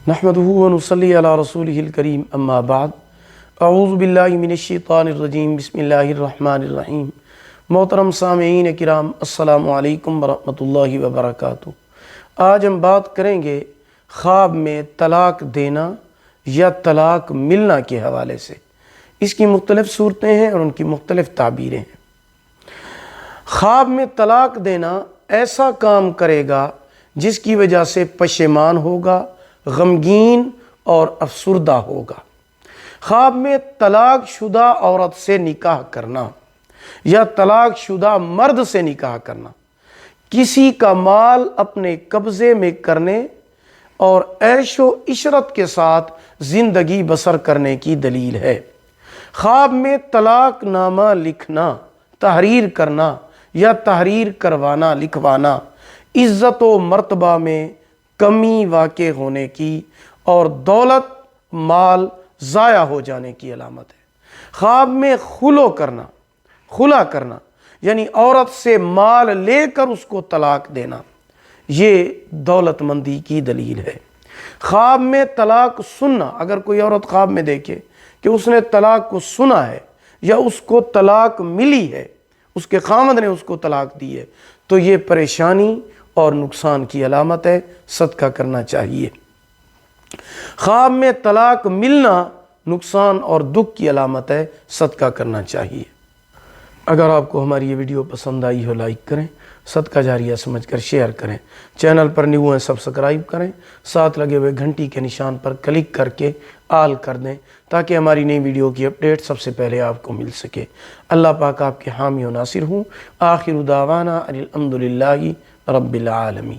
نحمدہ ونصلی علی رسولہ الکریم اما بعد اعوذ باللہ من الشیطان الرجیم بسم اللہ الرحمن الرحیم۔ محترم سامعین کرام، السلام علیکم ورحمۃ اللہ وبرکاتہ۔ آج ہم بات کریں گے خواب میں طلاق دینا یا طلاق ملنا کے حوالے سے۔ اس کی مختلف صورتیں ہیں اور ان کی مختلف تعبیریں ہیں۔ خواب میں طلاق دینا ایسا کام کرے گا جس کی وجہ سے پشیمان ہوگا، غمگین اور افسردہ ہوگا۔ خواب میں طلاق شدہ عورت سے نکاح کرنا یا طلاق شدہ مرد سے نکاح کرنا کسی کا مال اپنے قبضے میں کرنے اور عیش و عشرت کے ساتھ زندگی بسر کرنے کی دلیل ہے۔ خواب میں طلاق نامہ لکھنا، تحریر کرنا یا تحریر کروانا، لکھوانا عزت و مرتبہ میں کمی واقع ہونے کی اور دولت مال ضائع ہو جانے کی علامت ہے۔ خواب میں خلا کرنا یعنی عورت سے مال لے کر اس کو طلاق دینا، یہ دولت مندی کی دلیل ہے۔ خواب میں طلاق سننا، اگر کوئی عورت خواب میں دیکھے کہ اس نے طلاق کو سنا ہے یا اس کو طلاق ملی ہے، اس کے خاوند نے اس کو طلاق دی ہے، تو یہ پریشانی اور نقصان کی علامت ہے، صدقہ کرنا چاہیے۔ خواب میں طلاق ملنا نقصان اور دکھ کی علامت ہے، صدقہ کرنا چاہیے۔ اگر آپ کو ہماری یہ ویڈیو پسند آئی ہو، لائک کریں، صدقہ جاریہ سمجھ کر شیئر کریں، چینل پر نیو ہیں سبسکرائب کریں، ساتھ لگے ہوئے گھنٹی کے نشان پر کلک کر کے آل کر دیں تاکہ ہماری نئی ویڈیو کی اپڈیٹ سب سے پہلے آپ کو مل سکے۔ اللہ پاک آپ کے حامی و ناصر ہوں۔ آخر دعوانا الحمدللہ رب العالمین۔